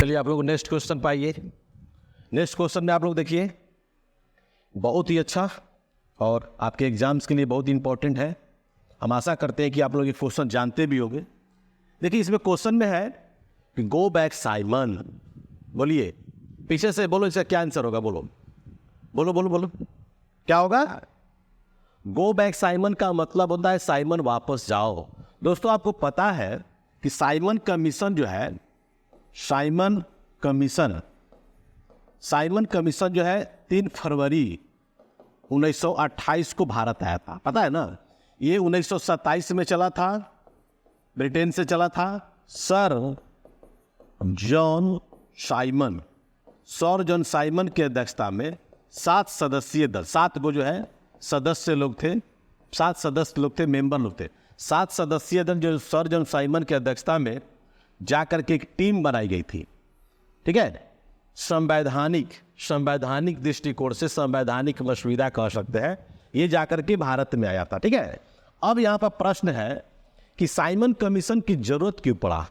चलिए आप लोग नेक्स्ट क्वेश्चन पाइए। नेक्स्ट क्वेश्चन में आप लोग देखिए, बहुत ही अच्छा और आपके एग्जाम्स के लिए बहुत ही इंपॉर्टेंट है। हम आशा करते हैं कि आप लोग ये क्वेश्चन जानते भी होंगे। देखिए इसमें क्वेश्चन में है कि गो बैक साइमन। बोलिए पीछे से बोलो, इसका क्या आंसर होगा? बोलो बोलो बोलो बोलो, क्या होगा? गो बैक साइमन का मतलब होता है साइमन वापस जाओ। दोस्तों आपको पता है कि साइमन कमीशन जो है, साइमन कमीशन जो है 3 फरवरी 1928 को भारत आया था, पता है ना। ये 1927 में चला था, ब्रिटेन से चला था। सर जॉन साइमन की अध्यक्षता में 7 सदस्यीय दल, 7 गो जो है सदस्य लोग थे, 7 सदस्य लोग थे, मेंबर लोग थे। 7 सदस्यीय दल जो सर जॉन साइमन की अध्यक्षता में जाकर के एक टीम बनाई गई थी, ठीक है। संवैधानिक दृष्टिकोण से संवैधानिक मसौदा कह सकते हैं, ये जाकर के भारत में आया था, ठीक है। अब यहाँ पर प्रश्न है कि साइमन कमीशन की जरूरत क्यों पड़ा।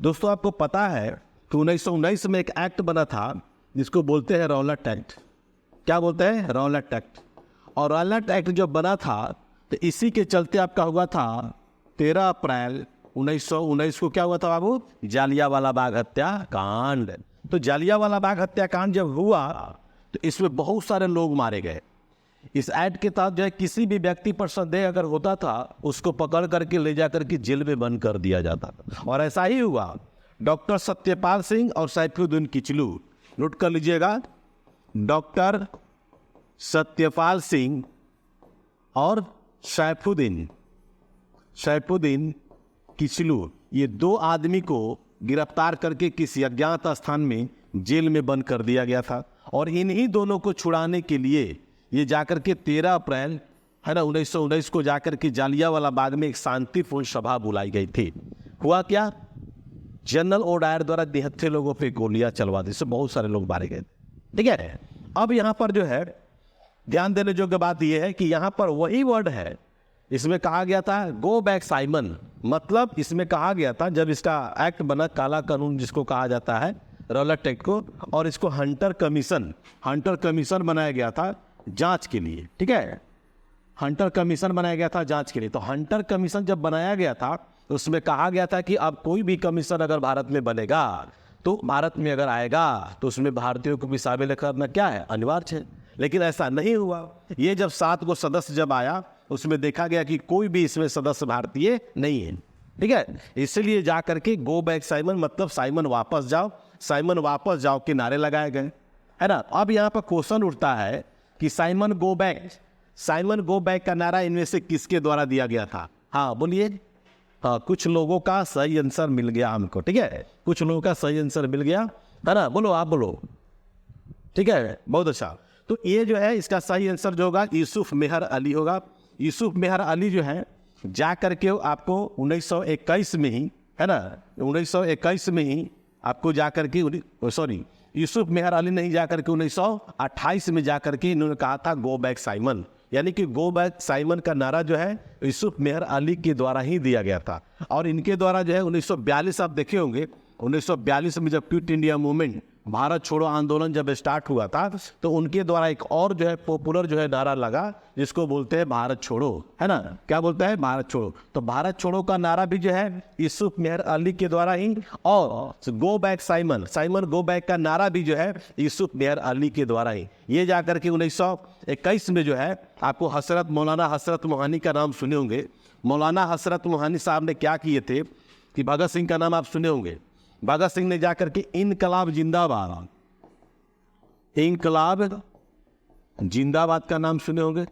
दोस्तों आपको पता है कि 1919 में एक एक्ट बना था जिसको बोलते हैं रॉलेट एक्ट। क्या बोलते हैं? Rowlatt act. और रॉलेट एक्ट जो बना था तो इसी के चलते आपका हुआ था 13 अप्रैल 1919 को क्या हुआ था बाबू? जालियांवाला बाग हत्याकांड। तो जालियांवाला बाग हत्याकांड जब हुआ तो इसमें बहुत सारे लोग मारे गए। इस एक्ट के तहत जो है किसी भी व्यक्ति पर संदेह अगर होता था उसको पकड़ करके ले जाकर के जेल में बंद कर दिया जाता था, और ऐसा ही हुआ। डॉक्टर सत्यपाल सिंह और सैफुद्दीन किचलू, नोट कर लीजिएगा, डॉक्टर सत्यपाल सिंह और सैफुद्दीन किचलू, ये 2 आदमी को गिरफ्तार करके किसी अज्ञात स्थान में जेल में बंद कर दिया गया था। और इन्हीं दोनों को छुड़ाने के लिए ये जाकर के 13 अप्रैल है ना 1919 को जाकर के जालियांवाला बाग में एक शांतिपूर्ण सभा बुलाई गई थी। हुआ क्या? जनरल ओडायर द्वारा 73 लोगों पे गोलियां चलवा दी, इससे बहुत सारे लोग मारे गए, ठीक है। अब यहाँ पर जो है ध्यान देने योग्य बात यह है कि यहाँ पर वही वर्ड है, इसमें कहा गया था गो बैक साइमन। मतलब इसमें कहा गया था जब इसका एक्ट बना, काला कानून जिसको कहा जाता है, रॉलेट एक्ट को, और इसको हंटर कमीशन बनाया गया था जांच के लिए, ठीक है। हंटर कमीशन बनाया गया था जांच के लिए। तो हंटर कमीशन जब बनाया गया था तो उसमें कहा गया था कि अब कोई भी कमीशन अगर भारत में बनेगा तो भारत में अगर आएगा तो उसमें भारतीयों को भी शामिल करना क्या है? अनिवार्य है। लेकिन ऐसा नहीं हुआ। ये जब 7 गो सदस्य जब आया उसमें देखा गया कि कोई भी इसमें सदस्य भारतीय नहीं है, ठीक है। इसलिए जा करके गो बैक साइमन मतलब साइमन वापस जाओ के नारे लगाए गए, है ना। अब यहाँ पर क्वेश्चन उठता है कि साइमन गो बैक का नारा इनमें से किसके द्वारा दिया गया था? हाँ बोलिए। हाँ, कुछ लोगों का सही आंसर मिल गया हमको, ठीक है। कुछ लोगों का सही आंसर मिल गया, है ना। बोलो, आप बोलो, ठीक है, बहुत अच्छा। तो ये जो है इसका सही आंसर जो होगा यूसुफ मेहर अली होगा। यूसुफ मेहर अली जो है जा करके आपको 1921 में ही, है ना, 1921 में ही आपको जा करके यूसुफ मेहर अली नहीं जा करके 1928 में जा करके इन्होंने कहा था गो बैक साइमन, यानी कि गो बैक साइमन का नारा जो है यूसुफ मेहर अली के द्वारा ही दिया गया था। और इनके द्वारा जो है 1942 आप देखे होंगे, 1942 में जब क्विट इंडिया मूवमेंट, भारत छोड़ो आंदोलन जब स्टार्ट हुआ था तो उनके द्वारा एक और जो है पॉपुलर जो है नारा लगा जिसको बोलते हैं भारत छोड़ो, है ना। क्या बोलता है? भारत छोड़ो। तो भारत छोड़ो का नारा भी जो है यूसुफ मेहर अली के द्वारा ही, और go back Simon go back का नारा भी जो है यूसुफ मेहर अली के द्वारा ही। ये जाकर के 1921 में जो है आपको मौलाना हसरत मोहानी का नाम सुने होंगे। मौलाना हसरत मोहानी साहब ने क्या किए थे कि भगत सिंह का नाम आप सुने होंगे। भगत सिंह ने जाकर के इनकलाब जिंदाबाद का नाम सुने होंगे।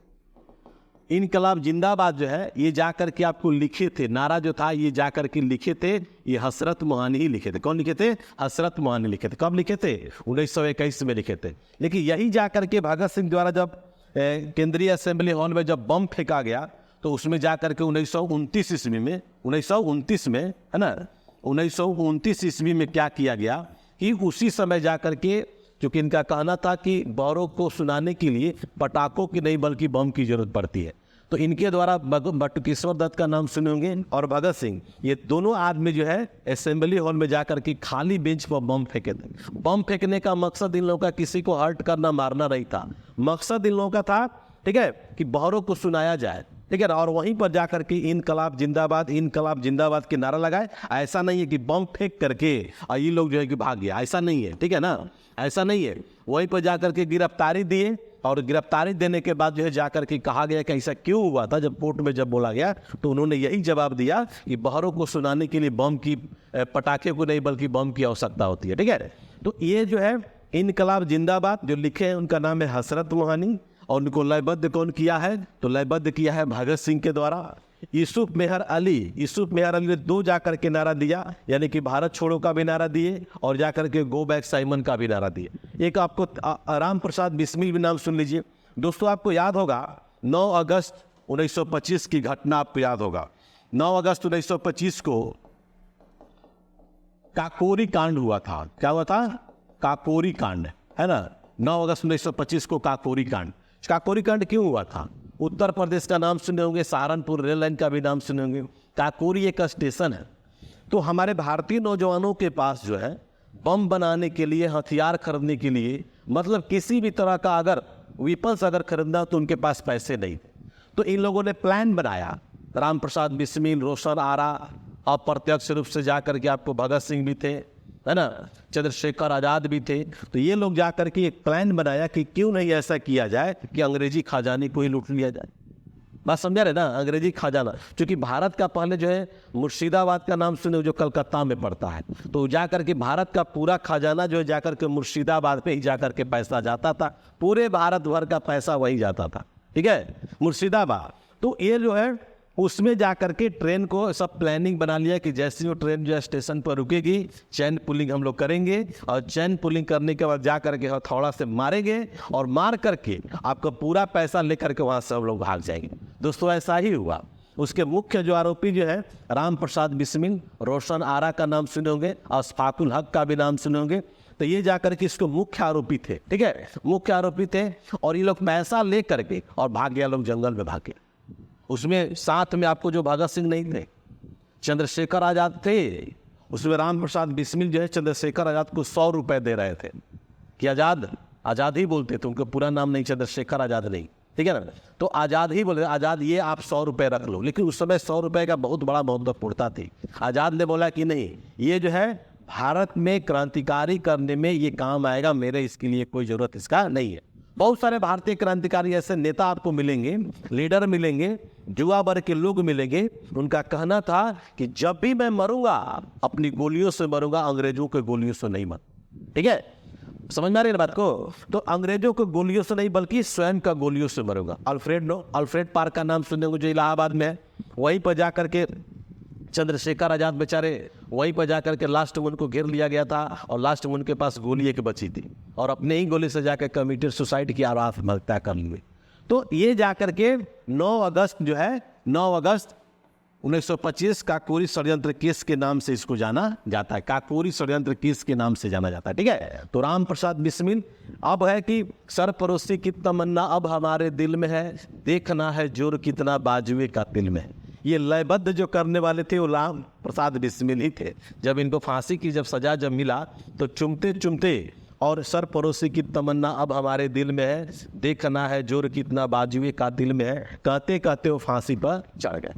इनकलाब जिंदाबाद जो है ये जाकर के आपको लिखे थे, नारा जो था ये जाकर के लिखे थे, ये हसरत मोहानी ही लिखे थे। कौन लिखे थे? हसरत मोहानी लिखे थे। कब लिखे थे? 1921 में लिखे थे। लेकिन यही जाकर के भगत सिंह द्वारा जब केंद्रीय असेंबली हॉल में जब बम फेंका गया तो उसमें जाकर के 1929 ईस्वी में, 1929 में, है ना, 1929 ईस्वी में क्या किया गया कि उसी समय जाकर के, क्योंकि इनका कहना था कि बौरों को सुनाने के लिए पटाखों की नहीं बल्कि बम की जरूरत पड़ती है, तो इनके द्वारा बटुकेश्वर दत्त का नाम सुने होंगे और भगत सिंह, ये दोनों आदमी जो है असेंबली हॉल में जाकर के खाली बेंच पर बम फेंके थे। बम फेंकने का मकसद इन लोगों का किसी को हर्ट करना, मारना नहीं था। मकसद इन लोगों का था, ठीक है, कि बहरों को सुनाया जाए, ठीक है, और वहीं पर जाकर के इनकलाब जिंदाबाद के नारा लगाए। ऐसा नहीं है कि बम फेंक करके और ये लोग जो है कि भाग गया, ऐसा नहीं है, ठीक है ना, ऐसा नहीं है। वहीं पर जाकर के गिरफ्तारी दिए और गिरफ्तारी देने के बाद जो है जाकर के कहा गया कि ऐसा क्यों हुआ था। जब कोर्ट में जब बोला गया तो उन्होंने यही जवाब दिया कि बहरों को सुनाने के लिए बम की, पटाखे को नहीं बल्कि बम की आवश्यकता होती है, ठीक है। तो ये जो है इनकलाब जिंदाबाद जो लिखे हैं उनका नाम है हसरत मोहानी, और उनको लयबद्ध कौन किया है, तो लयबद्ध किया है भगत सिंह के द्वारा। यूसुफ मेहर अली ने 2 जाकर के नारा दिया, यानी कि भारत छोड़ो का भी नारा दिए और जाकर के गो बैक साइमन का भी नारा दिए। एक आपको राम प्रसाद बिस्मिल भी नाम सुन लीजिए दोस्तों। आपको याद होगा 9 अगस्त 1925 की घटना आपको याद होगा। 9 अगस्त 1925 को काकोरी कांड हुआ था। क्या हुआ था? काकोरी कांड, है ना। 9 अगस्त 1925 को काकोरी कांड क्यों हुआ था? उत्तर प्रदेश का नाम सुने होंगे, सहारनपुर रेल लाइन का भी नाम सुने होंगे। काकोरी एक स्टेशन है। तो हमारे भारतीय नौजवानों के पास जो है बम बनाने के लिए, हथियार खरीदने के लिए, मतलब किसी भी तरह का अगर वेपन्स अगर खरीदना तो उनके पास पैसे नहीं थे। तो इन लोगों ने प्लान बनाया। राम प्रसाद बिस्मिल, रोशन आरा, अप्रत्यक्ष रूप से जाकर के आपको भगत सिंह भी थे, है ना, चंद्रशेखर आज़ाद भी थे। तो ये लोग जाकर के एक प्लान बनाया कि क्यों नहीं ऐसा किया जाए कि अंग्रेजी खजाने को ही लूट लिया जाए। बात समझा रहे ना, अंग्रेजी खजाना। क्योंकि भारत का पहले जो है मुर्शिदाबाद का नाम सुने, जो कलकत्ता में पड़ता है, तो जाकर के भारत का पूरा खजाना जो है जाकर के मुर्शिदाबाद पे ही जाकर के पैसा जाता था। पूरे भारत भर का पैसा वही जाता था, ठीक है, मुर्शिदाबाद। तो ये जो है उसमें जाकर के ट्रेन को सब प्लानिंग बना लिया कि जैसे वो ट्रेन जो है स्टेशन पर रुकेगी, चैन पुलिंग हम लोग करेंगे और चैन पुलिंग करने के बाद जाकर के हथौड़ा से मारेंगे और मार करके आपका पूरा पैसा लेकर के वहाँ से हम लोग भाग जाएंगे। दोस्तों ऐसा ही हुआ। उसके मुख्य जो आरोपी जो है राम प्रसाद बिस्मिल, रोशन आरा का नाम सुने होंगे, अशफाकुल हक का भी नाम सुने होंगे। तो ये जाकर के इसको मुख्य आरोपी थे, ठीक है, मुख्य आरोपी थे। और ये लोग पैसा ले करके और भाग गया, लोग जंगल में भागे। उसमें साथ में आपको जो भगत सिंह नहीं थे, चंद्रशेखर आज़ाद थे। उसमें राम प्रसाद बिस्मिल जो है चंद्रशेखर आज़ाद को 100 रुपये दे रहे थे कि आज़ाद ही बोलते थे, उनका पूरा नाम नहीं, चंद्रशेखर आज़ाद नहीं, ठीक है ना। तो आज़ाद ही बोले, आज़ाद ये आप 100 रुपये रख लो। लेकिन उस समय 100 रुपये का बहुत बड़ा महत्वपूर्णता थी। आज़ाद ने बोला कि नहीं, ये जो है भारत में क्रांतिकारी करने में ये काम आएगा, मेरे इसके लिए कोई ज़रूरत इसका नहीं है। बहुत सारे भारतीय क्रांतिकारी ऐसे नेता आपको मिलेंगे, लीडर मिलेंगे, युवा वर्ग के लोग मिलेंगे। उनका कहना था कि जब भी मैं मरूंगा अपनी गोलियों से मरूंगा, अंग्रेजों के गोलियों से नहीं मर, ठीक है, समझ में आ रही है बात को। तो अंग्रेजों को गोलियों से नहीं बल्कि स्वयं का गोलियों से मरूंगा। अल्फ्रेड पार्क का नाम सुनेंगे, जो इलाहाबाद में है। वहीं पर जाकर के चंद्रशेखर आज़ाद बेचारे वहीं पर जाकर के लास्ट में उनको घेर लिया गया था और लास्ट में उनके पास गोली एक बची थी और अपने ही गोली से जाकर कमिटेड सुसाइड की आत्महत्या कर ली। तो ये जाकर के 9 अगस्त जो है 9 अगस्त 1925 काकोरी षड्यंत्र केस के नाम से इसको जाना जाता है। काकोरी षड्यंत्र केस के नाम से जाना जाता है, ठीक है। तो राम प्रसाद बिस्मिल अब है कि सरफरोशी की तमन्ना अब हमारे दिल में है, देखना है जोर कितना बाजुए का दिल में है। ये लयबद्ध जो करने वाले थे वो राम प्रसाद बिस्मिल ही थे। जब इनको फांसी की जब सजा जब मिला तो चुमते चुमते और सरफरोशी की तमन्ना अब हमारे दिल में है, देखना है जोर कितना बाजुए का दिल में है, कहते कहते वो फांसी पर चढ़ गए।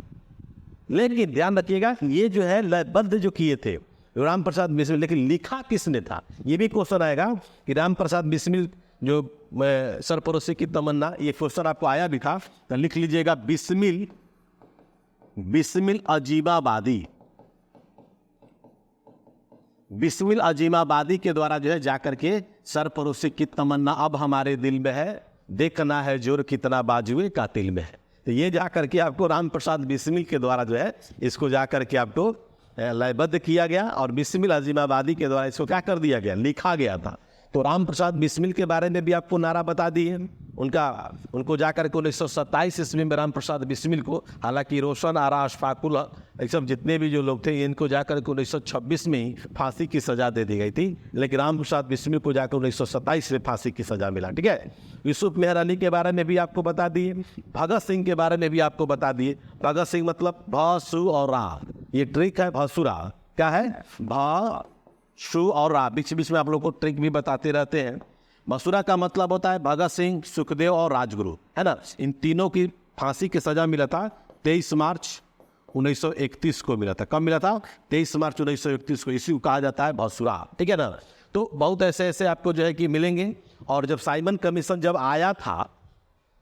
लेकिन ध्यान रखिएगा, ये जो है लयबद्ध जो किए थे राम प्रसाद बिस्मिल, लेकिन लिखा किसने था, ये भी क्वेश्चन आएगा कि राम प्रसाद बिस्मिल जो सरफरोशी की तमन्ना, ये क्वेश्चन आपको आया भी था, तो लिख लीजिएगा बिस्मिल अजीमाबादी के द्वारा जो है जाकर के सरफरोशी की तमन्ना अब हमारे दिल में है, देखना है जोर कितना बाजुए का दिल में है। तो ये जाकर के आपको राम प्रसाद बिस्मिल के द्वारा जो है इसको जाकर के आपको लयबद्ध किया गया और बिस्मिल अजीमाबादी के द्वारा इसको क्या कर दिया गया, लिखा गया था। तो राम प्रसाद बिस्मिल के बारे में भी आपको नारा बता दिए। उनको जाकर के 1927 ईस्वी में राम प्रसाद बिस्मिल को, हालांकि रोशन आरा अशफाकुल ये सब जितने भी जो लोग थे इनको जाकर के 1926 में ही फांसी की सज़ा दे दी गई थी, लेकिन राम प्रसाद बिस्मिल को जाकर 1927 में फांसी की सज़ा मिला। ठीक है, यूसुफ मेहर अली के बारे में भी आपको बता दिए, भगत सिंह के बारे में भी आपको बता दिए। भगत सिंह मतलब भसु और रा, ये ट्रिक है भसुरा, क्या है भसु और रा, बीच बीच में आप लोग को ट्रिक भी बताते रहते हैं। भसुरा का मतलब होता है भगत सिंह, सुखदेव और राजगुरु, है ना। इन तीनों की फांसी की सजा मिला था 23 मार्च 1931 को मिला था। कब मिला था? 23 मार्च 1931 को। इसी को कहा जाता है भसुरा। ठीक है ना। तो बहुत ऐसे ऐसे आपको जो है कि मिलेंगे। और जब साइमन कमीशन जब आया था,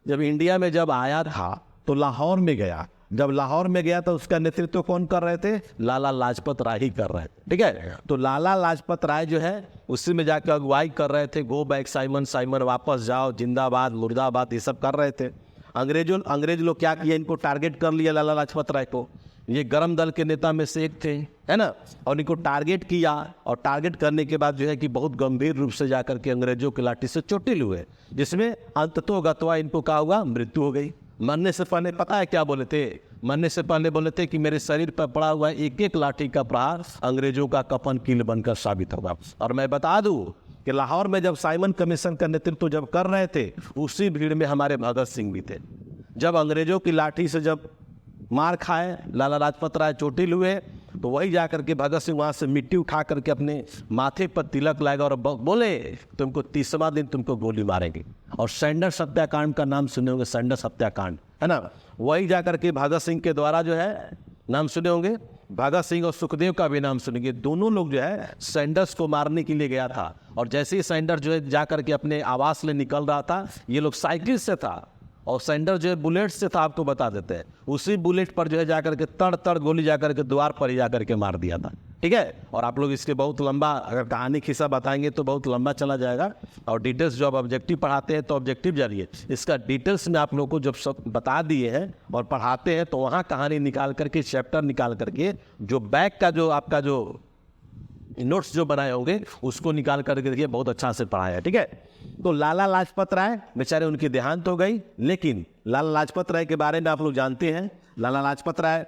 जब इंडिया में जब आया था तो लाहौर में गया। जब लाहौर में गया तो उसका नेतृत्व कौन कर रहे थे? लाला लाजपत राय ही कर रहे थे। ठीक है, तो लाला लाजपत राय जो है उसी में जाकर अगुवाई कर रहे थे। गो बैक साइमन, साइमन वापस जाओ, जिंदाबाद, मुर्दाबाद, ये सब कर रहे थे। अंग्रेज लोग क्या किया, इनको टारगेट कर लिया लाला लाजपत राय को। ये गरम दल के नेता में से एक थे, है ना। और इनको टारगेट किया, और टारगेट करने के बाद जो है कि बहुत गंभीर रूप से जाकर के अंग्रेजों की लाठी से चोटिल हुए, जिसमें अंततोगत्वा इनको क्या हुआ? मृत्यु हो गई। मरने से पहले पता है क्या बोले थे? मरने से पहले बोले थे कि मेरे शरीर पर पड़ा हुआ एक एक लाठी का प्रहार अंग्रेजों का कफन कील बनकर साबित होगा। और मैं बता दूं कि लाहौर में जब साइमन कमीशन का नेतृत्व जब कर रहे थे, उसी भीड़ में हमारे भगत सिंह भी थे। जब अंग्रेजों की लाठी से जब मार खाए, लाला लाजपत राय चोटिल हुए, तो वही जाकर के भगत सिंह वहाँ से मिट्टी उठा करके अपने माथे पर तिलक लगाया और बोले तुमको 30वां दिन तुमको गोली मारेंगे। और सैंडर्स हत्याकांड का नाम सुने होंगे, सैंडर्स हत्याकांड, है ना। वही जाकर के भगत सिंह के द्वारा जो है नाम सुने होंगे, भगत सिंह और सुखदेव का भी नाम सुनेंगे। दोनों लोग जो है सैंडर्स को मारने के लिए गया था, और जैसे ही सैंडर्स जो है जाकर के अपने आवास ले निकल रहा था, ये लोग साइकिल से था और सैंडर जो है बुलेट से था, आपको बता देते हैं। उसी बुलेट पर जो है जाकर के तड़ तड़ गोली जाकर के द्वार पर ही जाकर के मार दिया था। ठीक है, और आप लोग इसके बहुत लंबा अगर कहानी खिस्सा बताएंगे तो बहुत लंबा चला जाएगा। और डिटेल्स जो आप ऑब्जेक्टिव पढ़ाते हैं तो ऑब्जेक्टिव जानिए, इसका डिटेल्स में आप लोग को जब सब बता दिए हैं और पढ़ाते हैं तो वहाँ कहानी निकाल करके, चैप्टर निकाल करके, जो बैक का जो आपका जो नोट्स जो बनाए होंगे उसको निकाल करके देखिए, बहुत अच्छा से पढ़ाया है। ठीक है, तो लाला लाजपत राय बेचारे, उनकी देहांत हो गई। लेकिन लाला लाजपत राय के बारे में आप लोग जानते हैं, लाला लाजपत राय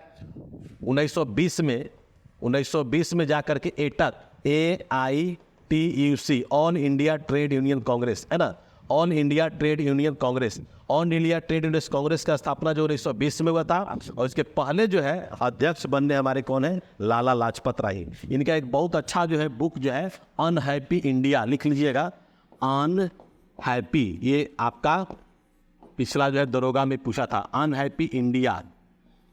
1920 में जाकर के AITUC, AITUC, all India trade union Congress, है ना, all India trade union Congress, all India trade union Congress का स्थापना जो 1920 में हुआ था। और इसके पहले जो है अध्यक्ष बनने हमारे कौन है? लाला लाजपत राय। इनका एक बहुत अच्छा जो है बुक जो है अनहैप्पी इंडिया, लिख लीजिएगा, अनहैप्पी। ये आपका पिछला जो है दरोगा में पूछा था, अनहैप्पी इंडिया।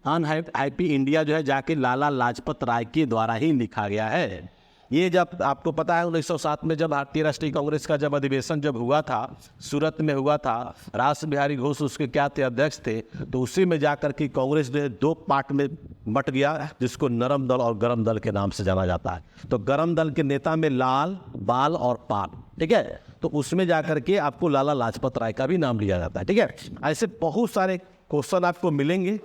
अनहैप्पी इंडिया जो है जाके लाला लाजपत राय के द्वारा ही लिखा गया है। ये जब आपको पता है 1907 में जब भारतीय राष्ट्रीय कांग्रेस का जब अधिवेशन जब हुआ था, सूरत में हुआ था, रास बिहारी घोष उसके क्या थे? अध्यक्ष थे। तो उसी में जाकर के कांग्रेस जो है 2 पार्ट में बट गया, जिसको नरम दल और गरम दल के नाम से जाना जाता है। तो गरम दल के नेता में लाल, बाल और पाल, ठीक है, तो उसमें जाकर के आपको लाला लाजपत राय का भी नाम लिया जाता है। ठीक है, ऐसे बहुत सारे क्वेश्चन आपको मिलेंगे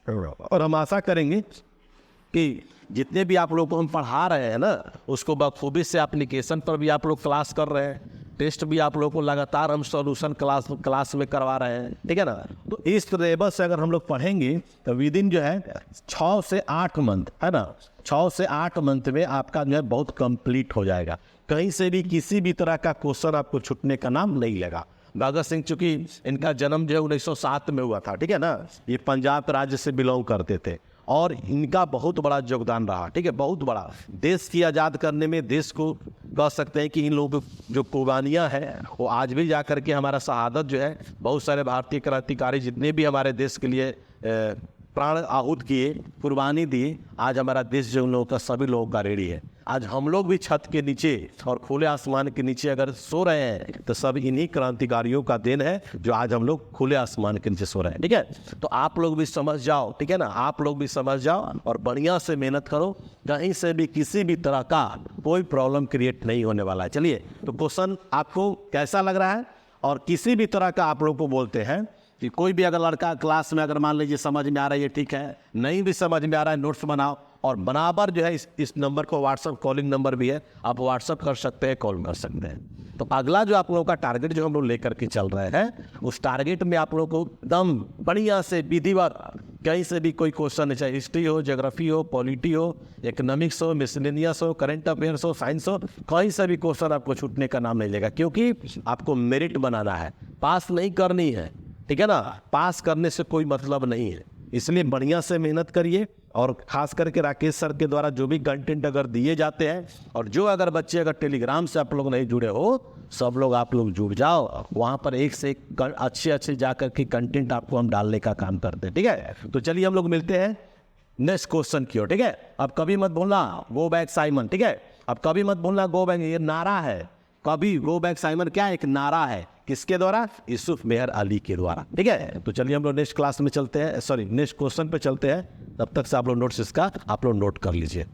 और हम आशा करेंगे कि जितने भी आप लोग को हम पढ़ा रहे हैं ना, उसको बखूबी से एप्लीकेशन पर भी आप लोग क्लास कर रहे हैं, टेस्ट भी आप लोग को लगातार हम सॉल्यूशन क्लास में करवा रहे हैं। ठीक है ना। तो इस तरह से अगर हम लोग पढ़ेंगे तो विद इन जो है 6 से 8 मंथ, है ना, 6 से 8 मंथ में आपका जो है बहुत कंप्लीट हो जाएगा। कहीं से भी किसी भी तरह का क्वेश्चन आपको छूटने का नाम नहीं लेगा। भगत सिंह चूंकि इनका जन्म जो है 1907 में हुआ था, ठीक है ना, ये पंजाब राज्य से बिलोंग करते थे और इनका बहुत बड़ा योगदान रहा। ठीक है, बहुत बड़ा, देश की आज़ाद करने में, देश को कह सकते हैं कि इन लोगों की जो कुर्बानियाँ हैं वो आज भी जा कर के हमारा शहादत जो है, बहुत सारे भारतीय क्रांतिकारी जितने भी हमारे देश के लिए प्राण आहूत किए, कुर्बानी दी, आज हमारा देश जो उन लोगों का सभी लोगों का ऋणी है। आज हम लोग भी छत के नीचे और खुले आसमान के नीचे अगर सो रहे हैं तो सब इन्हीं क्रांतिकारियों का देन है, जो आज हम लोग खुले आसमान के नीचे सो रहे हैं। ठीक है, तो आप लोग भी समझ जाओ, ठीक है ना, आप लोग भी समझ जाओ और बढ़िया से मेहनत करो। कहीं से भी किसी भी तरह का कोई प्रॉब्लम क्रिएट नहीं होने वाला है। चलिए, तो क्वेश्चन आपको कैसा लग रहा है? और किसी भी तरह का आप लोग को बोलते हैं कि कोई भी अगर लड़का क्लास में अगर मान लीजिए समझ में आ रहा है, ये ठीक है, नहीं भी समझ में आ रहा है, नोट्स बनाओ और बराबर जो है इस नंबर को व्हाट्सअप कॉलिंग नंबर भी है, आप व्हाट्सअप कर सकते हैं, कॉल कर सकते हैं। तो अगला जो आप लोगों का टारगेट जो हम लोग लेकर के चल रहे हैं, उस टारगेट में आप लोगों को एकदम बढ़िया से विधिवत, कहीं से भी कोई क्वेश्चन नहीं, चाहे हिस्ट्री हो, ज्योग्राफी हो, पॉलिटी हो, इकोनॉमिक्स हो, मिसलेनियस हो, करंट अफेयर्स हो, साइंस हो, कहीं से भी क्वेश्चन आपको छूटने का नाम नहीं लेगा, क्योंकि आपको मेरिट बनाना है, पास नहीं करनी है। ठीक है ना, पास करने से कोई मतलब नहीं है। इसलिए बढ़िया से मेहनत करिए, और खास करके राकेश सर के द्वारा जो भी कंटेंट अगर दिए जाते हैं, और जो अगर बच्चे अगर टेलीग्राम से आप लोग नहीं जुड़े हो, सब लोग आप लोग जुड़ जाओ, वहाँ पर एक से एक अच्छे जा करके कंटेंट आपको हम डालने का काम करते हैं। ठीक है, तो चलिए हम लोग मिलते हैं नेक्स्ट क्वेश्चन की ओर। ठीक है, अब कभी मत बोलना गो बैक साइमन। ठीक है, अब कभी मत बोलना गो बैक, ये नारा है। कभी गो बैक साइमन क्या एक नारा है, किसके द्वारा? यूसुफ मेहर अली के द्वारा। ठीक है, तो चलिए हम लोग नेक्स्ट क्लास में चलते हैं, सॉरी नेक्स्ट क्वेश्चन पे चलते हैं। तब तक से आप लोग नोट्स इसका आप लोग नोट कर लीजिए।